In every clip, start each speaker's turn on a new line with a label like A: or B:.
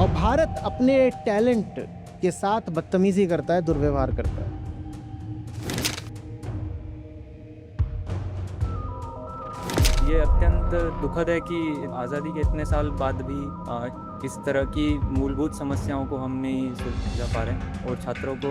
A: और भारत अपने टैलेंट के साथ बदतमीजी करता है, दुर्व्यवहार करता है।
B: ये अत्यंत दुखद है कि आज़ादी के इतने साल बाद भी इस तरह की मूलभूत समस्याओं को हम नहीं सुलझा पा रहे हैं और छात्रों को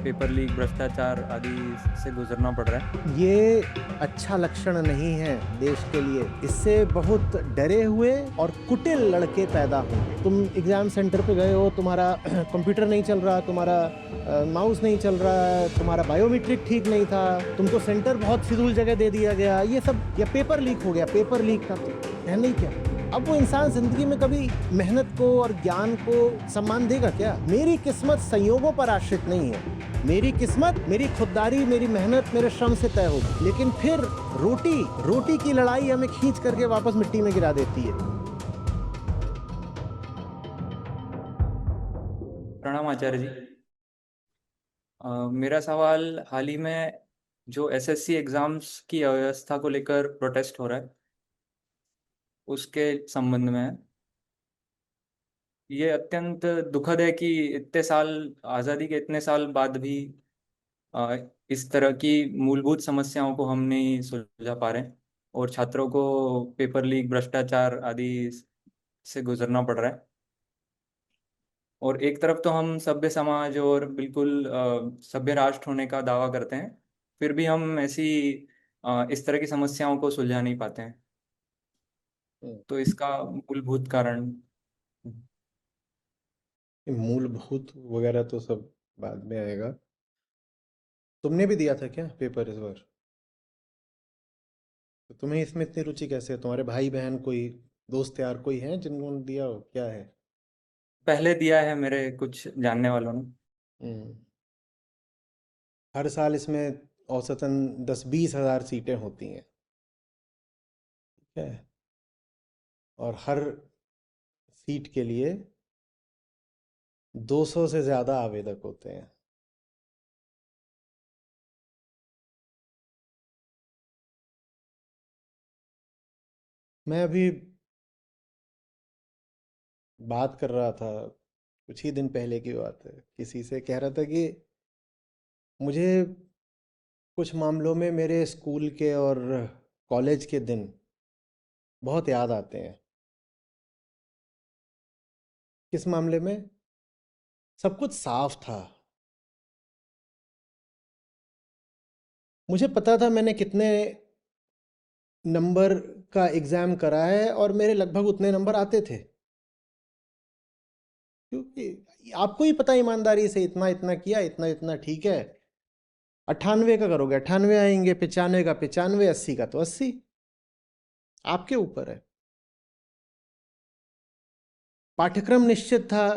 B: पेपर लीक, भ्रष्टाचार आदि से गुजरना पड़ रहा है।
A: ये अच्छा लक्षण नहीं है देश के लिए। इससे बहुत डरे हुए और कुटिल लड़के पैदा होंगे। तुम एग्जाम सेंटर पे गए हो, तुम्हारा कंप्यूटर नहीं चल रहा, तुम्हारा माउस नहीं चल रहा है, तुम्हारा बायोमेट्रिक ठीक नहीं था, तुमको सेंटर बहुत फिजूल जगह दे दिया गया, ये सब, या पेपर लीक हो गया। पेपर लीक का तो है नहीं क्या? अब वो इंसान जिंदगी में कभी मेहनत को और ज्ञान को सम्मान देगा क्या? मेरी किस्मत संयोगों पर आश्रित नहीं है। मेरी किस्मत मेरी खुददारी, मेरी मेहनत, मेरे श्रम से तय होगी। लेकिन फिर रोटी की लड़ाई हमें खींच करके वापस मिट्टी में गिरा देती है।
B: प्रणाम आचार्य जी। मेरा सवाल हाल ही में जो एसएससी एग्जाम्स की अव्यवस्था को लेकर प्रोटेस्ट हो रहा है उसके संबंध में है। ये अत्यंत दुखद है कि इतने साल, आज़ादी के इतने साल बाद भी अ, इस तरह की मूलभूत समस्याओं को हम नहीं सुलझा पा रहे हैं और छात्रों को पेपर लीक, भ्रष्टाचार आदि से गुजरना पड़ रहा है। और एक तरफ तो हम सभ्य समाज और बिल्कुल सभ्य राष्ट्र होने का दावा करते हैं, फिर भी हम ऐसी इस तरह की समस्याओं को सुलझा नहीं पाते हैं। तो इसका मूलभूत कारण।
A: मूलभूत वगैरह तो सब बाद में आएगा। तुमने भी दिया था क्या पेपर इस बार? तो तुम्हें इसमें इतनी रुचि कैसे है? तुम्हारे भाई बहन कोई, दोस्त यार कोई हैं जिन्होंने दिया हो? क्या है?
B: पहले दिया है मेरे कुछ जानने वालों ने।
A: हम्म। हर साल इसमें औसतन 10-20 हज़ार सीटें होती हैं, ठीक है? और हर सीट के लिए 200 से ज़्यादा आवेदक होते हैं। मैं अभी बात कर रहा था, कुछ ही दिन पहले की बात है, किसी से कह रहा था कि मुझे कुछ मामलों में मेरे स्कूल के और कॉलेज के दिन बहुत याद आते हैं। किस मामले में? सब कुछ साफ था। मुझे पता था मैंने कितने नंबर का एग्ज़ाम करा है और मेरे लगभग उतने नंबर आते थे, क्योंकि आपको ही पता ईमानदारी से, इतना इतना किया, इतना इतना ठीक है। 98 का करोगे 98 आएंगे, 95 का 95, 80 का तो 80। आपके ऊपर है। पाठ्यक्रम निश्चित था।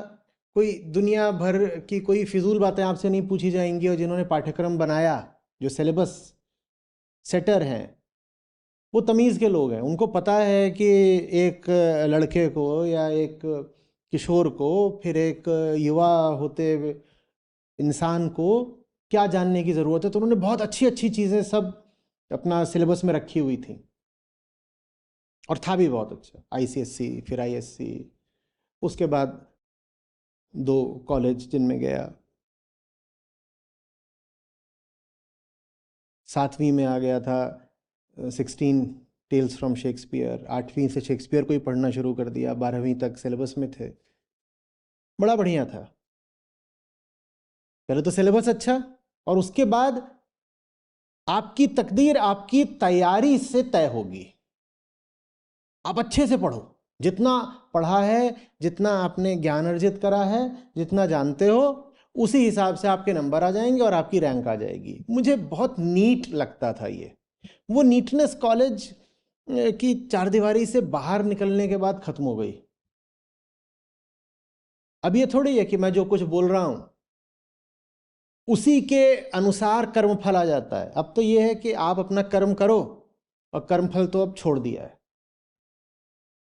A: कोई दुनिया भर की कोई फिजूल बातें आपसे नहीं पूछी जाएंगी। और जिन्होंने पाठ्यक्रम बनाया, जो सिलेबस सेटर हैं, वो तमीज़ के लोग हैं। उनको पता है कि एक लड़के को या एक किशोर को, फिर एक युवा होते हुए इंसान को क्या जानने की ज़रूरत है। तो उन्होंने बहुत अच्छी अच्छी चीज़ें सब अपना सिलेबस में रखी हुई थी, और था भी बहुत अच्छा। आईसीएसई, फिर आईएससी, उसके बाद 2 कॉलेज जिनमें गया। 7वीं में आ गया था 16 टेल्स फ्रॉम शेक्सपियर। 8वीं से शेक्सपियर को ही पढ़ना शुरू कर दिया, 12वीं तक सिलेबस में थे। बड़ा बढ़िया था। पहले तो सिलेबस अच्छा, और उसके बाद आपकी तकदीर आपकी तैयारी से तय होगी। आप अच्छे से पढ़ो, जितना पढ़ा है, जितना आपने ज्ञान अर्जित करा है, जितना जानते हो, उसी हिसाब से आपके नंबर आ जाएंगे और आपकी रैंक आ जाएगी। मुझे बहुत नीट लगता था ये। वो नीटनेस कॉलेज की चारदीवारी से बाहर निकलने के बाद खत्म हो गई। अब ये थोड़ी है कि मैं जो कुछ बोल रहा हूं उसी के अनुसार कर्मफल आ जाता है। अब तो ये है कि आप अपना कर्म करो, और कर्मफल तो अब छोड़ दिया है।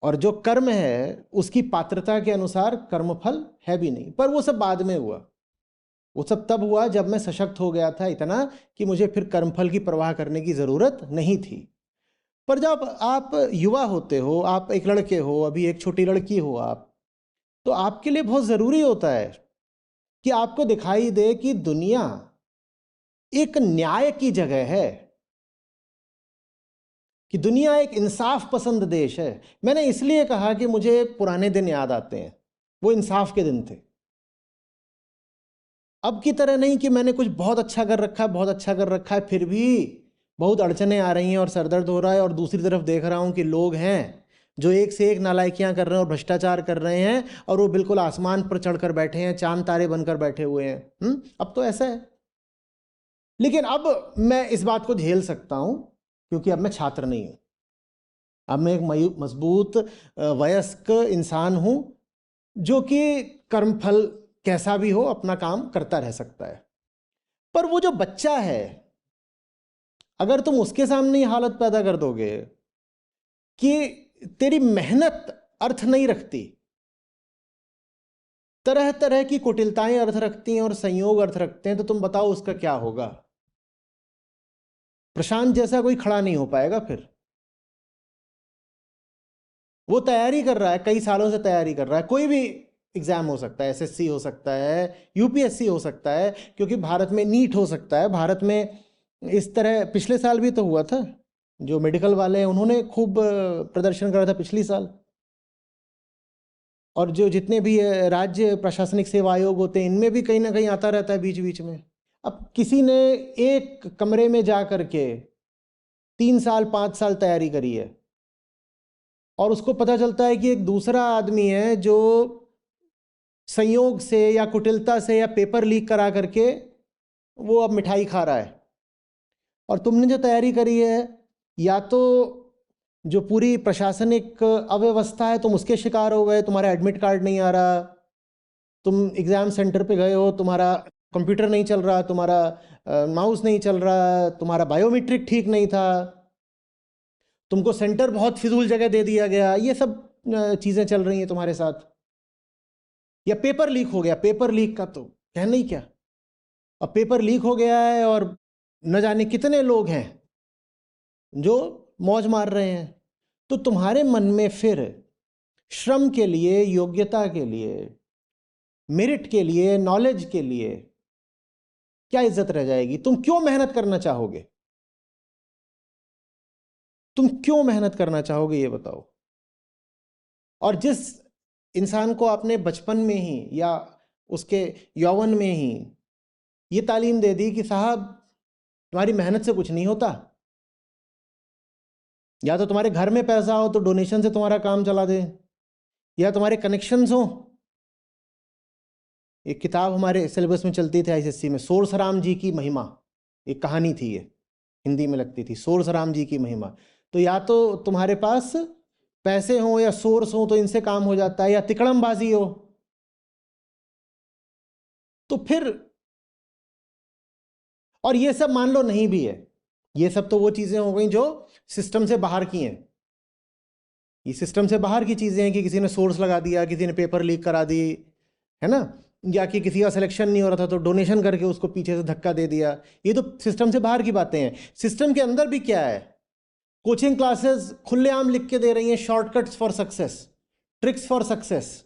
A: और जो कर्म है उसकी पात्रता के अनुसार कर्मफल है भी नहीं। पर वो सब बाद में हुआ। वो सब तब हुआ जब मैं सशक्त हो गया था इतना कि मुझे फिर कर्मफल की परवाह करने की ज़रूरत नहीं थी। पर जब आप युवा होते हो, आप एक लड़के हो, अभी एक छोटी लड़की हो आप, तो आपके लिए बहुत ज़रूरी होता है कि आपको दिखाई दे कि दुनिया एक न्याय की जगह है, कि दुनिया एक इंसाफ पसंद देश है। मैंने इसलिए कहा कि मुझे पुराने दिन याद आते हैं, वो इंसाफ के दिन थे। अब की तरह नहीं कि मैंने कुछ बहुत अच्छा कर रखा है, बहुत अच्छा कर रखा है, फिर भी बहुत अड़चने आ रही हैं और सरदर्द हो रहा है, और दूसरी तरफ देख रहा हूं कि लोग हैं जो एक से एक नालायकियां कर रहे हैं और भ्रष्टाचार कर रहे हैं, और वो बिल्कुल आसमान पर चढ़कर बैठे हैं, चांद तारे बनकर बैठे हुए हैं। अब तो ऐसा है। लेकिन अब मैं इस बात को झेल सकता हूं क्योंकि अब मैं छात्र नहीं हूं। अब मैं एक मजबूत वयस्क इंसान हूं जो कि कर्मफल कैसा भी हो अपना काम करता रह सकता है। पर वो जो बच्चा है, अगर तुम उसके सामने ये हालत पैदा कर दोगे कि तेरी मेहनत अर्थ नहीं रखती, तरह तरह की कुटिलताएं अर्थ रखती हैं और संयोग अर्थ रखते हैं, तो तुम बताओ उसका क्या होगा। प्रशांत जैसा कोई खड़ा नहीं हो पाएगा। फिर वो तैयारी कर रहा है, कई सालों से तैयारी कर रहा है, कोई भी एग्जाम हो सकता है, एसएससी हो सकता है, यूपीएससी हो सकता है, क्योंकि भारत में नीट हो सकता है। भारत में इस तरह पिछले साल भी तो हुआ था, जो मेडिकल वाले हैं उन्होंने खूब प्रदर्शन करा था पिछली साल। और जो जितने भी राज्य प्रशासनिक सेवा आयोग होते हैं, इनमें भी कहीं ना कहीं आता रहता है बीच बीच में। अब किसी ने एक कमरे में जा करके 3 साल 5 साल तैयारी करी है, और उसको पता चलता है कि एक दूसरा आदमी है जो संयोग से या कुटिलता से या पेपर लीक करा करके वो अब मिठाई खा रहा है, और तुमने जो तैयारी करी है, या तो जो पूरी प्रशासनिक अव्यवस्था है तुम उसके शिकार हो गए, तुम्हारा एडमिट कार्ड नहीं आ रहा, तुम एग्ज़ाम सेंटर पे गए हो, तुम्हारा कंप्यूटर नहीं चल रहा, तुम्हारा माउस नहीं चल रहा, तुम्हारा बायोमेट्रिक ठीक नहीं था, तुमको सेंटर बहुत फिजूल जगह दे दिया गया, ये सब चीज़ें चल रही हैं तुम्हारे साथ। या पेपर लीक हो गया, पेपर लीक का तो कहना ही क्या। अब पेपर लीक हो गया है और न जाने कितने लोग हैं जो मौज मार रहे हैं, तो तुम्हारे मन में फिर श्रम के लिए, योग्यता के लिए, मेरिट के लिए, नॉलेज के लिए क्या इज्जत रह जाएगी? तुम क्यों मेहनत करना चाहोगे? तुम क्यों मेहनत करना चाहोगे, ये बताओ। और जिस इंसान को आपने बचपन में ही या उसके यौवन में ही ये तालीम दे दी कि साहब तुम्हारी मेहनत से कुछ नहीं होता, या तो तुम्हारे घर में पैसा हो तो डोनेशन से तुम्हारा काम चला दे, या तुम्हारे कनेक्शंस हो। एक किताब हमारे सिलेबस में चलती थी आईसीएससी में, सोरसराम जी की महिमा, एक कहानी थी, ये हिंदी में लगती थी, सोरसराम जी की महिमा। तो या तो तुम्हारे पास पैसे हो या सोर्स हो तो इनसे काम हो जाता है, या तिकड़मबाजी हो। तो फिर, और ये सब मान लो नहीं भी है, ये सब तो वो चीजें हो गई जो सिस्टम से बाहर की हैं। ये सिस्टम से बाहर की चीजें हैं कि किसी ने सोर्स लगा दिया, किसी ने पेपर लीक करा दी, है ना, या कि किसी का सिलेक्शन नहीं हो रहा था तो डोनेशन करके उसको पीछे से धक्का दे दिया। ये तो सिस्टम से बाहर की बातें हैं। सिस्टम के अंदर भी क्या है? कोचिंग क्लासेस खुलेआम लिख के दे रही हैं, shortcuts for success, tricks for success.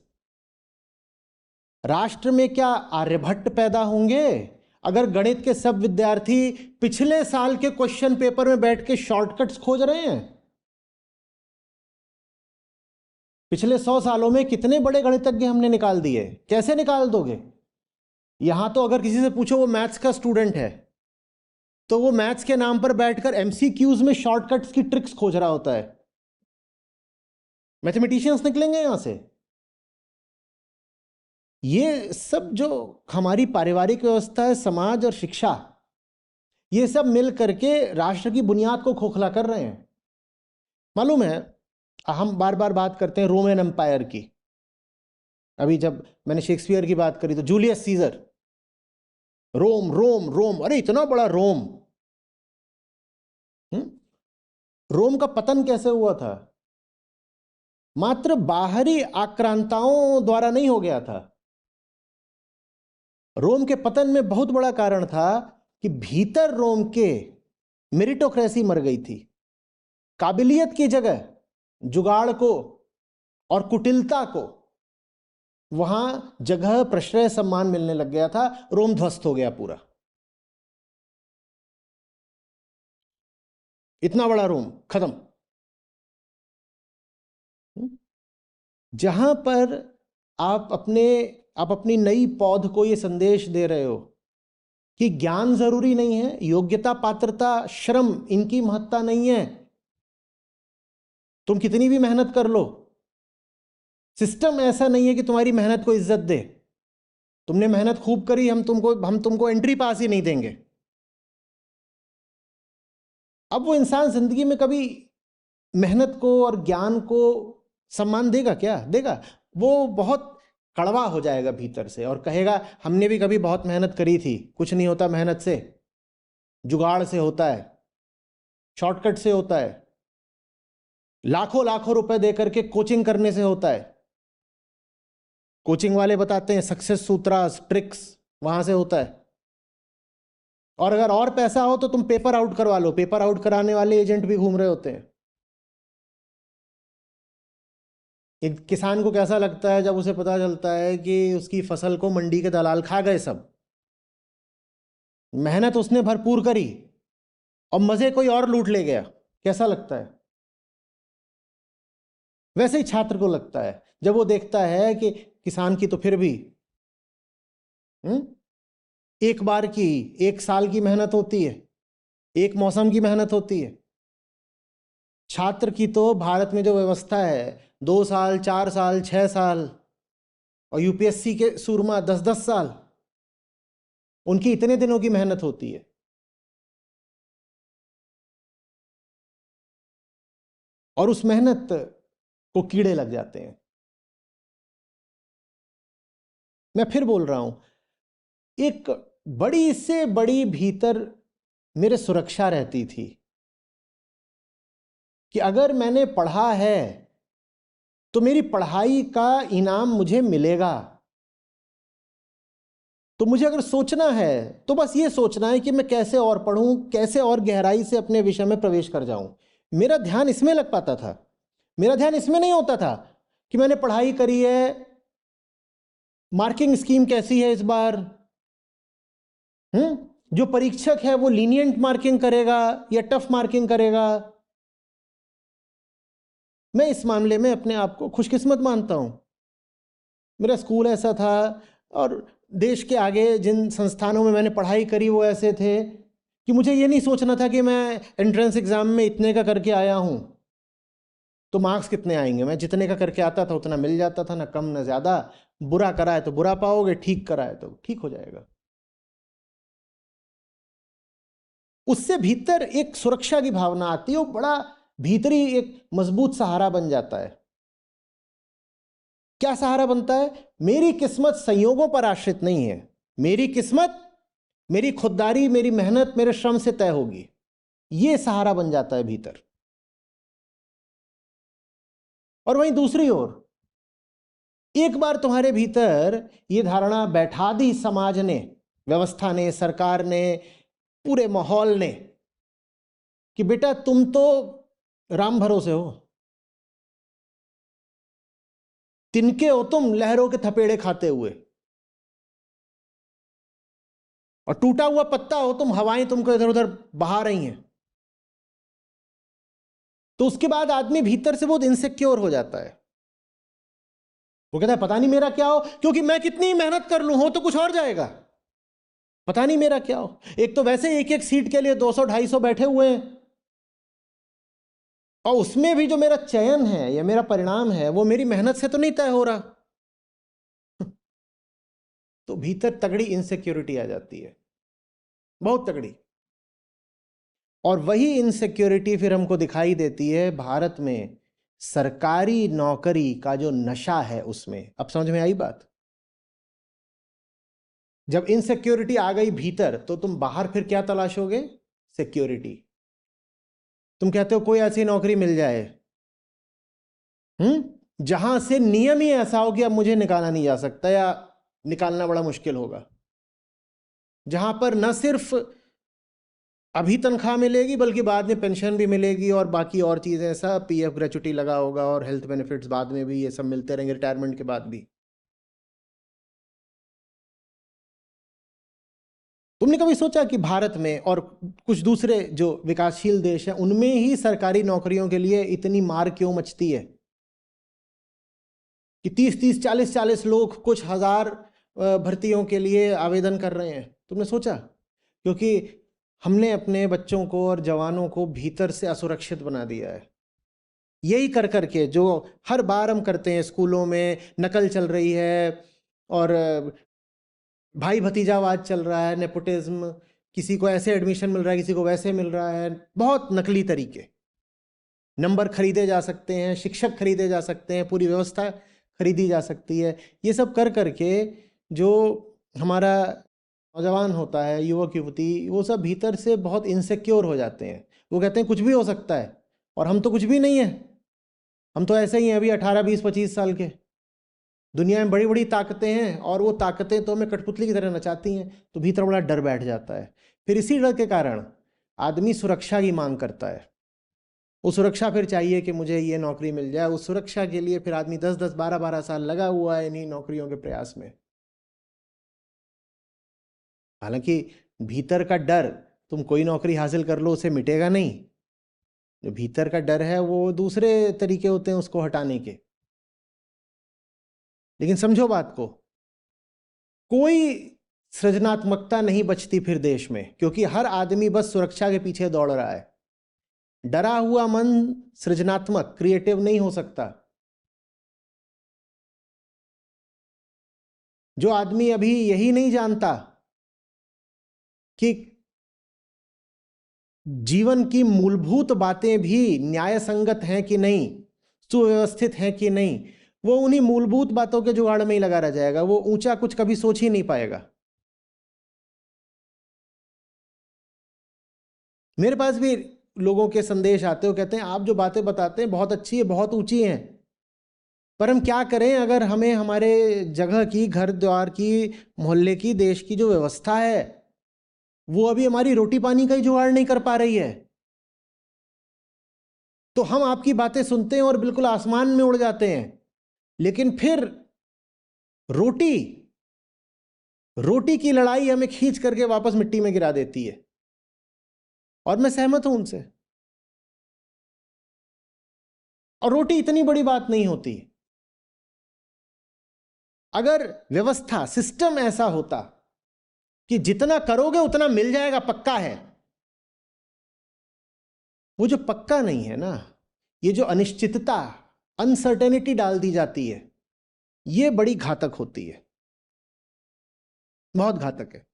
A: राष्ट्र में क्या आर्यभट्ट पैदा होंगे अगर गणित के सब विद्यार्थी पिछले साल के क्वेश्चन पेपर में बैठ के शॉर्टकट्स खोज रहे हैं? पिछले 100 सालों में कितने बड़े गणितज्ञ हमने निकाल दिए, कैसे निकाल दोगे? यहां तो अगर किसी से पूछो वो मैथ्स का स्टूडेंट है तो वो मैथ्स के नाम पर बैठकर एमसीक्यूज में शॉर्टकट्स की ट्रिक्स खोज रहा होता है। मैथमेटिशियंस निकलेंगे यहां से। ये सब जो हमारी पारिवारिक व्यवस्था है, समाज और शिक्षा, ये सब मिल करके राष्ट्र की बुनियाद को खोखला कर रहे हैं। मालूम है, हम बार बार बात करते हैं रोमन एम्पायर की। अभी जब मैंने शेक्सपियर की बात करी तो जूलियस सीजर, रोम रोम रोम, अरे इतना बड़ा रोम। रोम का पतन कैसे हुआ था? मात्र बाहरी आक्रांताओं द्वारा नहीं हो गया था। रोम के पतन में बहुत बड़ा कारण था कि भीतर रोम के मेरिटोक्रेसी मर गई थी। काबिलियत की जगह जुगाड़ को और कुटिलता को वहां जगह, प्रश्रय, सम्मान मिलने लग गया था, रोम ध्वस्त हो गया पूरा। इतना बड़ा रोम खत्म। जहां पर आप अपनी नई पौध को ये संदेश दे रहे हो कि ज्ञान जरूरी नहीं है, योग्यता, पात्रता, श्रम, इनकी महत्ता नहीं है, तुम कितनी भी मेहनत कर लो, सिस्टम ऐसा नहीं है कि तुम्हारी मेहनत को इज्जत दे। तुमने मेहनत खूब करी, हम तुमको एंट्री पास ही नहीं देंगे। अब वो इंसान जिंदगी में कभी मेहनत को और ज्ञान को सम्मान देगा क्या? देगा? वो बहुत कड़वा हो जाएगा भीतर से और कहेगा हमने भी कभी बहुत मेहनत करी थी। कुछ नहीं होता मेहनत से, जुगाड़ से होता है, शॉर्टकट से होता है, लाखों लाखों रुपए दे करके कोचिंग करने से होता है। कोचिंग वाले बताते हैं सक्सेस सूत्रास, ट्रिक्स, वहां से होता है। और अगर और पैसा हो तो तुम पेपर आउट करवा लो, पेपर आउट कराने वाले एजेंट भी घूम रहे होते हैं। एक किसान को कैसा लगता है जब उसे पता चलता है कि उसकी फसल को मंडी के दलाल खा गए सब, मेहनत उसने भरपूर करी और मजे कोई और लूट ले गया, कैसा लगता है? वैसे ही छात्र को लगता है जब वो देखता है कि किसान की तो फिर भी एक बार की, एक साल की मेहनत होती है, एक मौसम की मेहनत होती है। छात्र की तो भारत में जो व्यवस्था है 2 साल, 4 साल, 6 साल, और यूपीएससी के सूरमा 10-10 साल, उनकी इतने दिनों की मेहनत होती है। और उस मेहनत को कीड़े लग जाते हैं। मैं फिर बोल रहा हूं, एक बड़ी से बड़ी भीतर मेरे सुरक्षा रहती थी कि अगर मैंने पढ़ा है तो मेरी पढ़ाई का इनाम मुझे मिलेगा। तो मुझे अगर सोचना है तो बस ये सोचना है कि मैं कैसे और पढ़ूं, कैसे और गहराई से अपने विषय में प्रवेश कर जाऊं। मेरा ध्यान इसमें लग पाता था। मेरा ध्यान इसमें नहीं होता था कि मैंने पढ़ाई करी है, मार्किंग स्कीम कैसी है इस बार, जो परीक्षक है वो लीनियंट मार्किंग करेगा या टफ मार्किंग करेगा। मैं इस मामले में अपने आप को खुशकिस्मत मानता हूं। मेरा स्कूल ऐसा था और देश के आगे जिन संस्थानों में मैंने पढ़ाई करी वो ऐसे थे कि मुझे ये नहीं सोचना था कि मैं एंट्रेंस एग्जाम में इतने का करके आया हूं तो मार्क्स कितने आएंगे। मैं जितने का करके आता था उतना मिल जाता था, ना कम ना ज्यादा। बुरा करा है तो बुरा पाओगे, ठीक करा है तो ठीक हो जाएगा। उससे भीतर एक सुरक्षा की भावना आती है, वो बड़ा भीतरी एक मजबूत सहारा बन जाता है। क्या सहारा बनता है? मेरी किस्मत संयोगों पर आश्रित नहीं है। मेरी किस्मत मेरी खुददारी, मेरी मेहनत, मेरे श्रम से तय होगी। ये सहारा बन जाता है भीतर। और वहीं दूसरी ओर एक बार तुम्हारे भीतर ये धारणा बैठा दी समाज ने, व्यवस्था ने, सरकार ने, पूरे माहौल ने कि बेटा तुम तो राम भरोसे हो, तिनके हो तुम लहरों के थपेड़े खाते हुए, और टूटा हुआ पत्ता हो तुम, हवाएं तुमको इधर उधर बहा रही हैं। तो उसके बाद आदमी भीतर से बहुत इनसिक्योर हो जाता है। वो कहता है पता नहीं मेरा क्या हो, क्योंकि मैं कितनी मेहनत कर लूं, हो तो कुछ और जाएगा, पता नहीं मेरा क्या हो। एक तो वैसे एक एक सीट के लिए 200-250 बैठे हुए हैं, और उसमें भी जो मेरा चयन है या मेरा परिणाम है वो मेरी मेहनत से तो नहीं तय हो रहा। तो भीतर तगड़ी इनसिक्योरिटी आ जाती है, बहुत तगड़ी। और वही इनसिक्योरिटी फिर हमको दिखाई देती है भारत में सरकारी नौकरी का जो नशा है उसमें। अब समझ में आई बात? जब इनसिक्योरिटी आ गई भीतर तो तुम बाहर फिर क्या तलाशोगे? सिक्योरिटी। तुम कहते हो कोई ऐसी नौकरी मिल जाए जहां से नियम ही ऐसा हो कि अब मुझे निकाला नहीं जा सकता या निकालना बड़ा मुश्किल होगा, जहां पर न सिर्फ अभी तनख्वाह मिलेगी बल्कि बाद में पेंशन भी मिलेगी और बाकी और चीजें, सब पीएफ ग्रेच्युटी लगा होगा और हेल्थ बेनिफिट्स बाद में भी ये सब मिलते रहेंगे रिटायरमेंट के बाद भी। तुमने कभी सोचा कि भारत में और कुछ दूसरे जो विकासशील देश हैं उनमें ही सरकारी नौकरियों के लिए इतनी मार क्यों मचती है कि 30-30, 40-40 लोग कुछ हजार भर्तियों के लिए आवेदन कर रहे हैं? तुमने सोचा? क्योंकि हमने अपने बच्चों को और जवानों को भीतर से असुरक्षित बना दिया है। यही कर करके जो हर बार हम करते हैं, स्कूलों में नकल चल रही है और भाई भतीजावाद चल रहा है, नेपोटिज्म, किसी को ऐसे एडमिशन मिल रहा है, किसी को वैसे मिल रहा है, बहुत नकली तरीके। नंबर खरीदे जा सकते हैं, शिक्षक खरीदे जा सकते हैं, पूरी व्यवस्था खरीदी जा सकती है। ये सब कर करके जो हमारा नौजवान होता है, युवक युवती, वो सब भीतर से बहुत इनसिक्योर हो जाते हैं। वो कहते हैं कुछ भी हो सकता है, और हम तो कुछ भी नहीं है, हम तो ऐसे ही हैं अभी 18, 20, 25 साल के। दुनिया में बड़ी बड़ी ताकतें हैं और वो ताकतें तो हमें कठपुतली की तरह नचाती हैं, तो भीतर बड़ा डर बैठ जाता है। फिर इसी डर के कारण आदमी सुरक्षा की मांग करता है। वो सुरक्षा फिर चाहिए कि मुझे ये नौकरी मिल जाए। उस सुरक्षा के लिए फिर आदमी 10-10, 12-12 साल लगा हुआ है इन्हीं नौकरियों के प्रयास में। हालांकि भीतर का डर, तुम कोई नौकरी हासिल कर लो, उसे मिटेगा नहीं। जो भीतर का डर है वो दूसरे तरीके होते हैं उसको हटाने के। लेकिन समझो बात को, कोई सृजनात्मकता नहीं बचती फिर देश में, क्योंकि हर आदमी बस सुरक्षा के पीछे दौड़ रहा है। डरा हुआ मन सृजनात्मक, क्रिएटिव नहीं हो सकता। जो आदमी अभी यही नहीं जानता कि जीवन की मूलभूत बातें भी न्याय संगत हैं कि नहीं, सुव्यवस्थित हैं कि नहीं, वो उन्हीं मूलभूत बातों के जुगाड़ में ही लगा रह जाएगा। वो ऊंचा कुछ कभी सोच ही नहीं पाएगा। मेरे पास भी लोगों के संदेश आते हो, कहते हैं आप जो बातें बताते हैं बहुत अच्छी है, बहुत ऊंची हैं, पर हम क्या करें अगर हमें हमारे जगह की, घर द्वार की, मोहल्ले की, देश की जो व्यवस्था है वो अभी हमारी रोटी पानी का ही जुगाड़ नहीं कर पा रही है। तो हम आपकी बातें सुनते हैं और बिल्कुल आसमान में उड़ जाते हैं, लेकिन फिर रोटी रोटी की लड़ाई हमें खींच करके वापस मिट्टी में गिरा देती है। और मैं सहमत हूं उनसे। और रोटी इतनी बड़ी बात नहीं होती। अगर व्यवस्था, सिस्टम ऐसा होता कि जितना करोगे उतना मिल जाएगा, पक्का है, वो जो पक्का नहीं है ना, ये जो अनिश्चितता, अनसर्टेनिटी डाल दी जाती है, ये बड़ी घातक होती है, बहुत घातक है।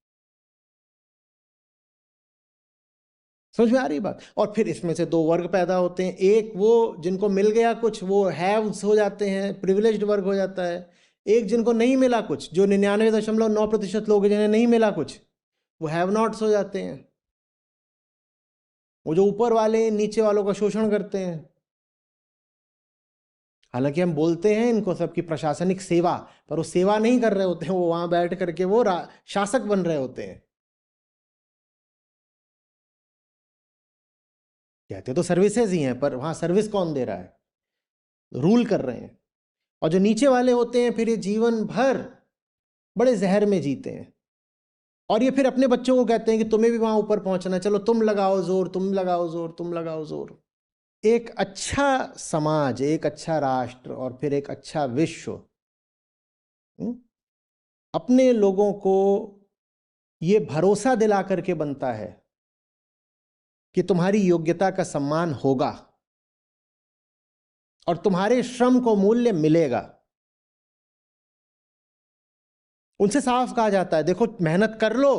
A: समझ में आ रही बात? और फिर इसमें से दो वर्ग पैदा होते हैं। एक वो जिनको मिल गया कुछ, वो हैव्स हो जाते हैं, प्रिविलेज्ड वर्ग हो जाता है। एक जिनको नहीं मिला कुछ, जो 99.9% लोग जिन्हें नहीं मिला कुछ, वो हैव नॉट्स हो जाते हैं। वो जो ऊपर वाले नीचे वालों का शोषण करते हैं। हालांकि हम बोलते हैं इनको सबकी प्रशासनिक सेवा, पर वो सेवा नहीं कर रहे होते हैं, वो वहां बैठ करके वो शासक बन रहे होते हैं। कहते तो सर्विसेज ही हैं, पर वहां सर्विस कौन दे रहा है? रूल कर रहे हैं। और जो नीचे वाले होते हैं फिर ये जीवन भर बड़े जहर में जीते हैं, और ये फिर अपने बच्चों को कहते हैं कि तुम्हें भी वहां ऊपर पहुंचना है, चलो तुम लगाओ जोर, तुम लगाओ जोर, तुम लगाओ जोर। एक अच्छा समाज, एक अच्छा राष्ट्र और फिर एक अच्छा विश्व अपने लोगों को ये भरोसा दिला करके बनता है कि तुम्हारी योग्यता का सम्मान होगा और तुम्हारे श्रम को मूल्य मिलेगा। उनसे साफ कहा जाता है, देखो मेहनत कर लो,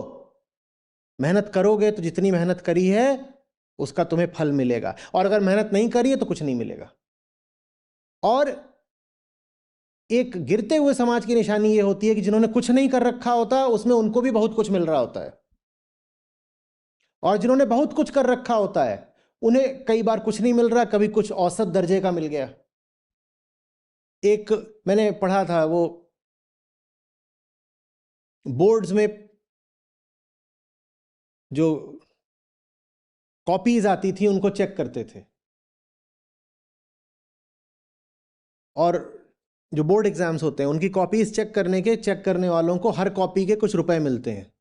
A: मेहनत करोगे तो जितनी मेहनत करी है उसका तुम्हें फल मिलेगा, और अगर मेहनत नहीं करी है तो कुछ नहीं मिलेगा। और एक गिरते हुए समाज की निशानी यह होती है कि जिन्होंने कुछ नहीं कर रखा होता उसमें उनको भी बहुत कुछ मिल रहा होता है, और जिन्होंने बहुत कुछ कर रखा होता है उन्हें कई बार कुछ नहीं मिल रहा, कभी कुछ औसत दर्जे का मिल गया। एक मैंने पढ़ा था, वो बोर्ड्स में जो कॉपीज आती थी उनको चेक करते थे, और जो बोर्ड एग्जाम्स होते हैं उनकी कॉपीज चेक करने वालों को हर कॉपी के कुछ रुपए मिलते हैं।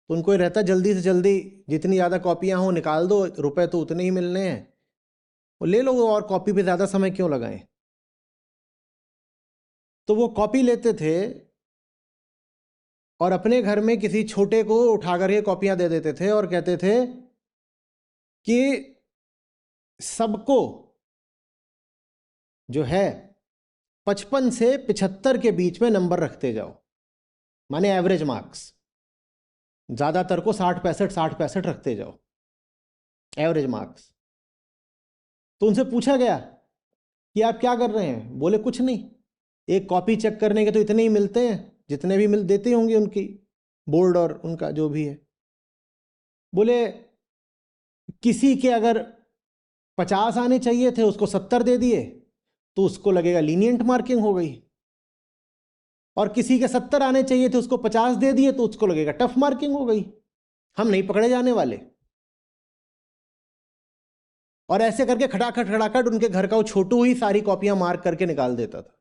A: तो उनको ये रहता जल्दी से जल्दी जितनी ज़्यादा कॉपियाँ हों निकाल दो, रुपए तो उतने ही मिलने हैं, वो ले लो और कॉपी पे ज़्यादा समय क्यों लगाएं। तो वो कॉपी लेते थे और अपने घर में किसी छोटे को उठाकर ये कॉपियां दे देते थे और कहते थे कि सबको जो है 55 से 75 के बीच में नंबर रखते जाओ, माने एवरेज मार्क्स। ज़्यादातर को 60 65 रखते जाओ एवरेज मार्क्स। तो उनसे पूछा गया कि आप क्या कर रहे हैं? बोले कुछ नहीं, एक कॉपी चेक करने के तो इतने ही मिलते हैं जितने भी मिल देते होंगे उनकी बोर्ड और उनका जो भी है। बोले किसी के अगर 50 आने चाहिए थे, उसको 70 दे दिए तो उसको लगेगा लीनियंट मार्किंग हो गई, और किसी के 70 आने चाहिए थे, उसको 50 दे दिए तो उसको लगेगा टफ मार्किंग हो गई, हम नहीं पकड़े जाने वाले। और ऐसे करके खटाखट खटाखट उनके घर का वो छोटू ही सारी कॉपियां मार्क करके निकाल देता था।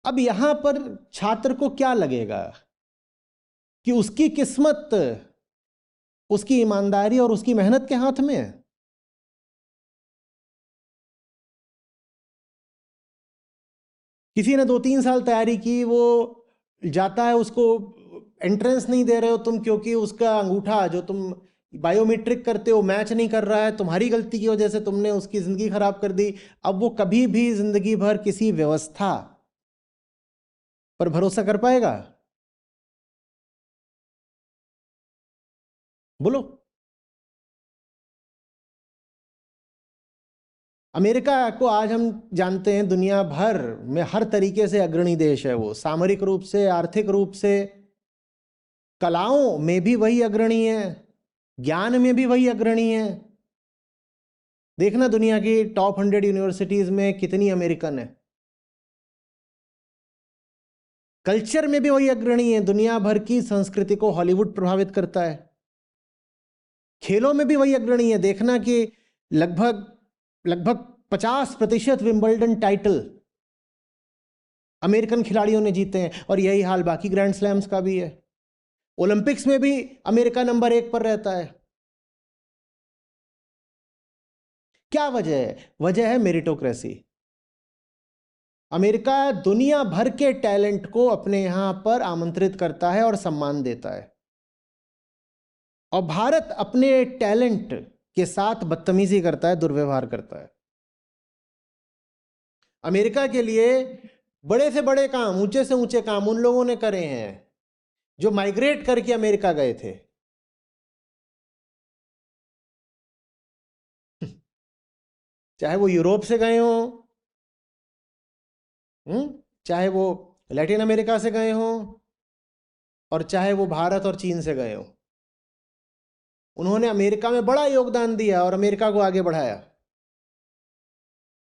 A: अब यहां पर छात्र को क्या लगेगा कि उसकी किस्मत, उसकी ईमानदारी और उसकी मेहनत के हाथ में है। किसी ने 2 3 साल तैयारी की, वो जाता है, उसको एंट्रेंस नहीं दे रहे हो तुम क्योंकि उसका अंगूठा जो तुम बायोमेट्रिक करते हो मैच नहीं कर रहा है, तुम्हारी गलती की वजह से तुमने उसकी ज़िंदगी खराब कर दी। अब वो कभी भी ज़िंदगी भर किसी व्यवस्था पर भरोसा कर पाएगा? बोलो। अमेरिका को आज हम जानते हैं दुनिया भर में हर तरीके से अग्रणी देश है। वो सामरिक रूप से, आर्थिक रूप से, कलाओं में भी वही अग्रणी है, ज्ञान में भी वही अग्रणी है। देखना दुनिया की टॉप 100 यूनिवर्सिटीज में कितनी अमेरिकन है। कल्चर में भी वही अग्रणी है, दुनिया भर की संस्कृति को हॉलीवुड प्रभावित करता है। खेलों में भी वही अग्रणी है, देखना कि लगभग लगभग 50% विंबलडन टाइटल अमेरिकन खिलाड़ियों ने जीते हैं, और यही हाल बाकी ग्रैंड स्लैम्स का भी है। ओलंपिक्स में भी अमेरिका नंबर 1 पर रहता है। क्या वजह है? वजह है मेरिटोक्रेसी। अमेरिका दुनिया भर के टैलेंट को अपने यहां पर आमंत्रित करता है और सम्मान देता है, और भारत अपने टैलेंट के साथ बदतमीजी करता है, दुर्व्यवहार करता है। अमेरिका के लिए बड़े से बड़े काम, ऊंचे से ऊंचे काम उन लोगों ने करे हैं जो माइग्रेट करके अमेरिका गए थे। चाहे वो यूरोप से गए हो, चाहे वो लैटिन अमेरिका से गए हो, और चाहे वो भारत और चीन से गए हो, उन्होंने अमेरिका में बड़ा योगदान दिया और अमेरिका को आगे बढ़ाया।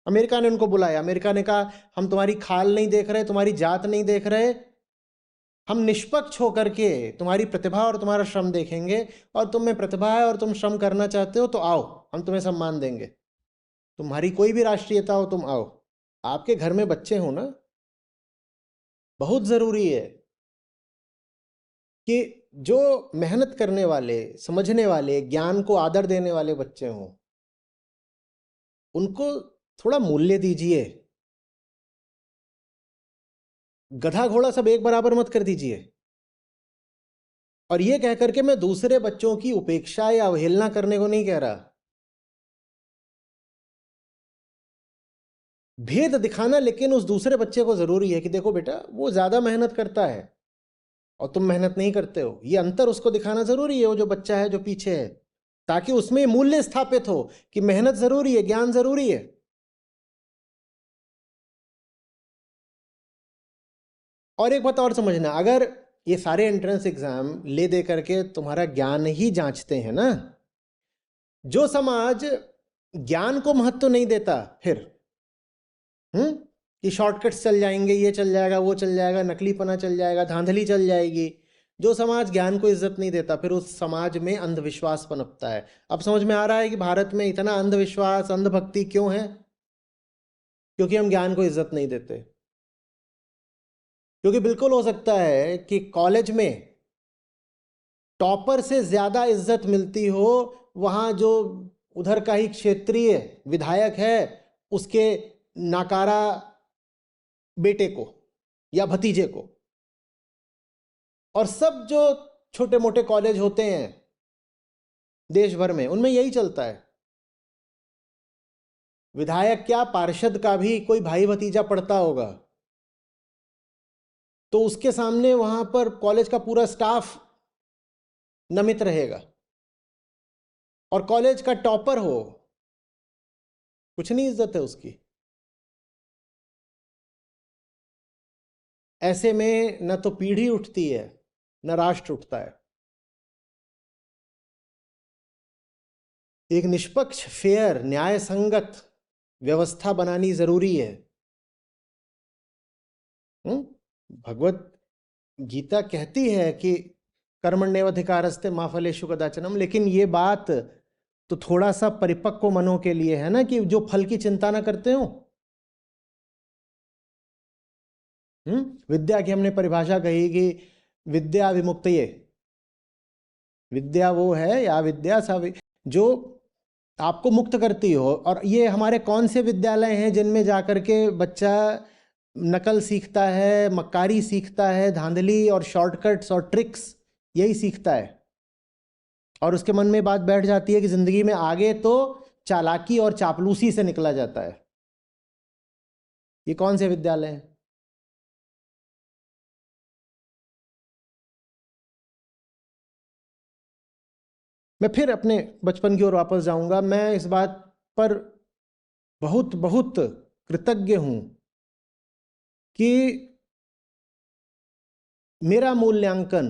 A: अमेरिका ने उनको बुलाया, अमेरिका ने कहा हम तुम्हारी खाल नहीं देख रहे, तुम्हारी जात नहीं देख रहे, हम निष्पक्ष होकर के तुम्हारी प्रतिभा और तुम्हारा श्रम देखेंगे, और तुम में प्रतिभा है और तुम श्रम करना चाहते हो तो आओ, हम तुम्हें सम्मान देंगे। तुम्हारी कोई भी राष्ट्रीयता हो, तुम आओ। आपके घर में बच्चे हो ना, बहुत ज़रूरी है कि जो मेहनत करने वाले, समझने वाले, ज्ञान को आदर देने वाले बच्चे हों, उनको थोड़ा मूल्य दीजिए। गधा घोड़ा सब एक बराबर मत कर दीजिए। और ये कह करके मैं दूसरे बच्चों की उपेक्षा या अवहेलना करने को नहीं कह रहा। भेद दिखाना लेकिन उस दूसरे बच्चे को जरूरी है कि देखो बेटा, वो ज्यादा मेहनत करता है और तुम मेहनत नहीं करते हो। ये अंतर उसको दिखाना जरूरी है, वो जो बच्चा है जो पीछे है, ताकि उसमें मूल्य स्थापित हो कि मेहनत जरूरी है, ज्ञान जरूरी है। और एक बात और समझना, अगर ये सारे एंट्रेंस एग्जाम ले दे करके तुम्हारा ज्ञान ही जांचते हैं ना, जो समाज ज्ञान को महत्व नहीं देता, फिर कि शॉर्टकट्स चल जाएंगे, ये चल जाएगा, वो चल जाएगा, नकलीपना चल जाएगा, धांधली चल जाएगी, जो समाज ज्ञान को इज्जत नहीं देता, फिर उस समाज में अंधविश्वास पनपता है। अब समझ में आ रहा है कि भारत में इतना अंधविश्वास, अंधभक्ति क्यों है? क्योंकि हम ज्ञान को इज्जत नहीं देते। क्योंकि बिल्कुल हो सकता है कि कॉलेज में टॉपर से ज्यादा इज्जत मिलती हो वहां जो उधर का ही क्षेत्रीय विधायक है उसके नाकारा बेटे को या भतीजे को। और सब जो छोटे मोटे कॉलेज होते हैं देश भर में उनमें यही चलता है। विधायक क्या, पार्षद का भी कोई भाई भतीजा पढ़ता होगा तो उसके सामने वहां पर कॉलेज का पूरा स्टाफ नमित रहेगा। और कॉलेज का टॉपर हो, कुछ नहीं इज्जत है उसकी। ऐसे में न तो पीढ़ी उठती है न राष्ट्र उठता है। एक निष्पक्ष, फेयर, न्याय संगत व्यवस्था बनानी जरूरी है। भगवत गीता कहती है कि कर्मण्येवाधिकारस्ते मा फलेषु कदाचनम, लेकिन ये बात तो थोड़ा सा परिपक्व मनों के लिए है ना, कि जो फल की चिंता ना करते हो। विद्या की हमने परिभाषा कही कि विद्या विमुक्तये, विद्या वो है या विद्या जो आपको मुक्त करती हो। और ये हमारे कौन से विद्यालय हैं जिनमें जाकर के बच्चा नकल सीखता है, मक्कारी सीखता है, धांधली और शॉर्टकट्स और ट्रिक्स यही सीखता है। और उसके मन में बात बैठ जाती है कि जिंदगी में आगे तो चालाकी और चापलूसी से निकला जाता है। ये कौन से विद्यालय हैं? मैं फिर अपने बचपन की ओर वापस जाऊंगा। मैं इस बात पर बहुत बहुत कृतज्ञ हूं कि मेरा मूल्यांकन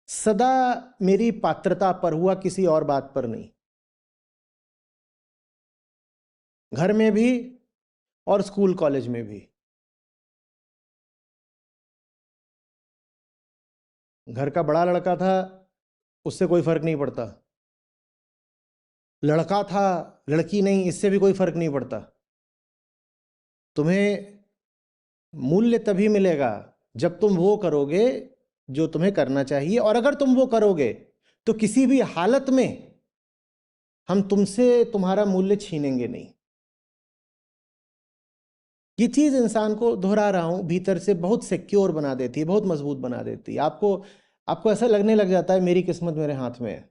A: सदा मेरी पात्रता पर हुआ, किसी और बात पर नहीं। घर में भी और स्कूल कॉलेज में भी। घर का बड़ा लड़का था, उससे कोई फर्क नहीं पड़ता। लड़का था, लड़की नहीं, इससे भी कोई फर्क नहीं पड़ता। तुम्हें मूल्य तभी मिलेगा जब तुम वो करोगे जो तुम्हें करना चाहिए। और अगर तुम वो करोगे तो किसी भी हालत में हम तुमसे तुम्हारा मूल्य छीनेंगे नहीं। ये चीज इंसान को, दोहरा रहा हूं, भीतर से बहुत सिक्योर बना देती है, बहुत मजबूत बना देती है। आपको आपको ऐसा लगने लग जाता है मेरी किस्मत मेरे हाथ में है।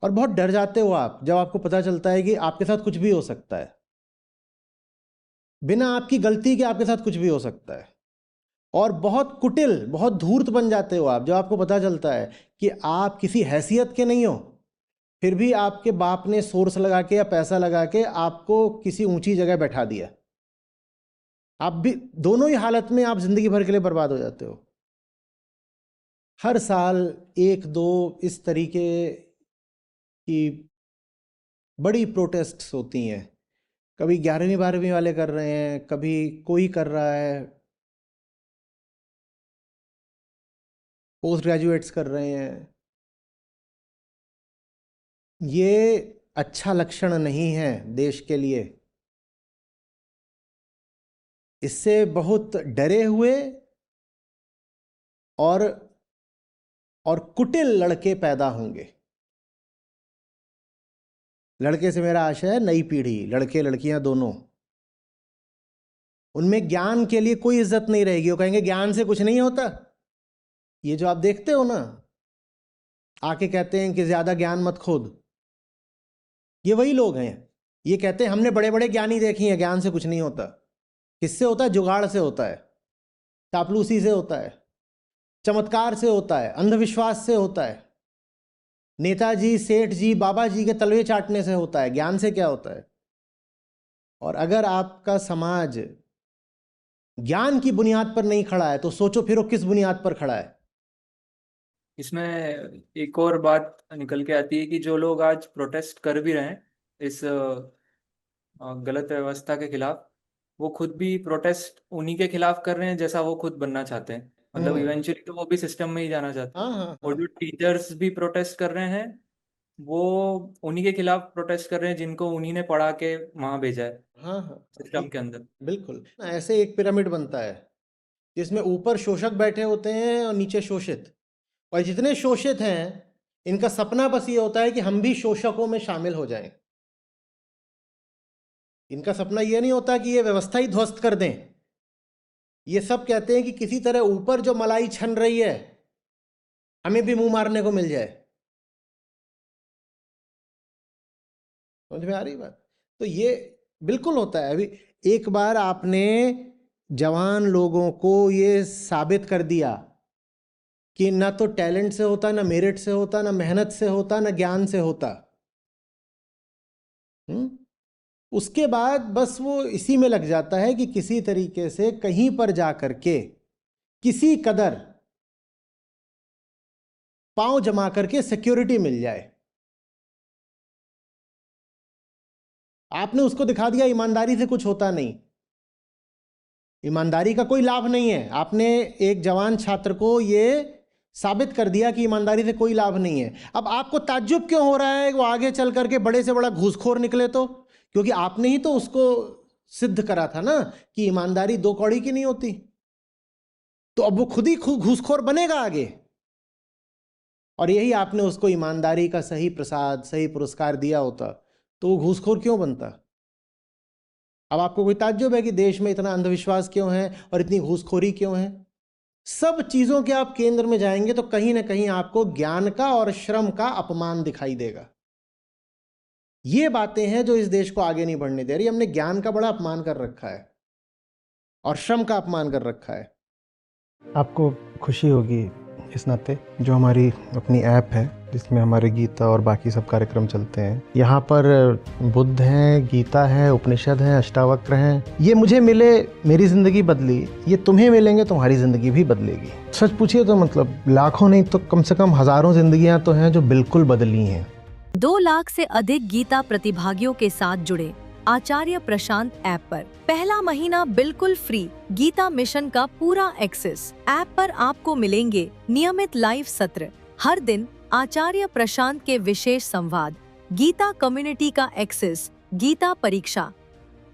A: और बहुत डर जाते हो आप जब आपको पता चलता है कि आपके साथ कुछ भी हो सकता है। बिना आपकी गलती के आपके साथ कुछ भी हो सकता है। और बहुत कुटिल, बहुत धूर्त बन जाते हो आप जब आपको पता चलता है कि आप किसी हैसियत के नहीं हो, फिर भी आपके बाप ने सोर्स लगा के या पैसा लगा के आपको किसी ऊंची जगह बैठा दिया। आप भी दोनों ही हालत में आप जिंदगी भर के लिए बर्बाद हो जाते हो। हर साल एक दो इस तरीके की बड़ी प्रोटेस्ट्स होती हैं। कभी 11वीं 12वीं वाले कर रहे हैं, कभी कोई कर रहा है, पोस्ट ग्रेजुएट्स कर रहे हैं। ये अच्छा लक्षण नहीं है देश के लिए। इससे बहुत डरे हुए और कुटिल लड़के पैदा होंगे। लड़के से मेरा आशय है नई पीढ़ी, लड़के लड़कियां दोनों। उनमें ज्ञान के लिए कोई इज्जत नहीं रहेगी। वो कहेंगे ज्ञान से कुछ नहीं होता। ये जो आप देखते हो ना, आके कहते हैं कि ज्यादा ज्ञान मत खोद, ये वही लोग हैं। ये कहते हैं हमने बड़े बड़े ज्ञानी देखी हैं, ज्ञान से कुछ नहीं होता। किससे होता है? जुगाड़ से होता है, चापलूसी से होता है, चमत्कार से होता है, अंधविश्वास से होता है, नेताजी, सेठ जी, बाबा जी के तलवे चाटने से होता है। ज्ञान से क्या होता है? और अगर आपका समाज ज्ञान की बुनियाद पर नहीं खड़ा है तो सोचो फिर वो किस बुनियाद पर खड़ा है।
B: इसमें एक और बात निकल के आती है कि जो लोग आज प्रोटेस्ट कर भी रहे हैं इस गलत व्यवस्था के खिलाफ, वो खुद भी प्रोटेस्ट उन्हीं के खिलाफ कर रहे हैं जैसा वो खुद बनना चाहते हैं। मतलब इवेंचुअली तो वो भी सिस्टम में ही जाना चाहते हैं।
A: हाँ हाँ
B: और
A: हाँ।
B: जो टीचर्स भी प्रोटेस्ट कर रहे हैं वो उन्हीं के खिलाफ प्रोटेस्ट कर रहे हैं जिनको उन्हीं ने पढ़ा के वहां भेजा है
A: हाँ हाँ,
B: सिस्टम के अंदर।
A: बिल्कुल ऐसे एक पिरामिड बनता है जिसमें ऊपर शोषक बैठे होते हैं और नीचे शोषित, और जितने शोषित हैं इनका सपना बस ये होता है कि हम भी शोषकों में शामिल हो जाएं। इनका सपना ये नहीं होता कि ये व्यवस्था ही ध्वस्त कर दें। ये सब कहते हैं कि किसी तरह ऊपर जो मलाई छन रही है हमें भी मुंह मारने को मिल जाए। समझ में आ रही बात? तो ये बिल्कुल होता है। अभी एक बार आपने जवान लोगों को ये साबित कर दिया कि ना तो टैलेंट से होता, ना मेरिट से होता, ना मेहनत से होता, ना ज्ञान से होता। उसके बाद बस वो इसी में लग जाता है कि किसी तरीके से कहीं पर जा करके किसी कदर पांव जमा करके सिक्योरिटी मिल जाए। आपने उसको दिखा दिया ईमानदारी से कुछ होता नहीं, ईमानदारी का कोई लाभ नहीं है। आपने एक जवान छात्र को ये साबित कर दिया कि ईमानदारी से कोई लाभ नहीं है। अब आपको ताज्जुब क्यों हो रहा है वो आगे चल करके बड़े से बड़ा घूसखोर निकले तो? क्योंकि आपने ही तो उसको सिद्ध करा था ना कि ईमानदारी दो कौड़ी की नहीं होती। तो अब वो खुद ही घूसखोर बनेगा आगे। और यही आपने उसको ईमानदारी का सही प्रसाद, सही पुरस्कार दिया होता तो वो घूसखोर क्यों बनता? अब आपको कोई ताज्जुब है कि देश में इतना अंधविश्वास क्यों है और इतनी घूसखोरी क्यों है? सब चीजों के आप केंद्र में जाएंगे तो कहीं ना कहीं आपको ज्ञान का और श्रम का अपमान दिखाई देगा। ये बातें हैं जो इस देश को आगे नहीं बढ़ने दे रही। हमने ज्ञान का बड़ा अपमान कर रखा है और श्रम का अपमान कर रखा है। आपको खुशी होगी इस नाते जो हमारी अपनी ऐप है जिसमें हमारे गीता और बाकी सब कार्यक्रम चलते हैं, यहाँ पर बुद्ध हैं, गीता है, उपनिषद हैं, अष्टावक्र हैं। ये मुझे मिले, मेरी ज़िंदगी बदली, ये तुम्हें मिलेंगे तुम्हारी ज़िंदगी भी बदलेगी। सच पूछिए तो मतलब लाखों नहीं तो कम से कम हज़ारों ज़िंदगियाँ तो हैं जो बिल्कुल बदली हैं।
C: 2 लाख से अधिक गीता प्रतिभागियों के साथ जुड़े आचार्य प्रशांत ऐप पर पहला महीना बिल्कुल फ्री गीता मिशन का पूरा एक्सेस। ऐप पर आपको मिलेंगे नियमित लाइव सत्र, हर दिन आचार्य प्रशांत के विशेष संवाद, गीता कम्युनिटी का एक्सेस, गीता परीक्षा,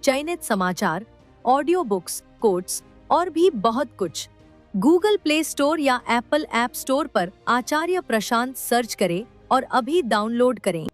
C: चयनित समाचार, ऑडियो बुक्स, कोट्स और भी बहुत कुछ। गूगल प्ले स्टोर या एप्पल ऐप स्टोर पर आचार्य प्रशांत सर्च करें और अभी डाउनलोड करें।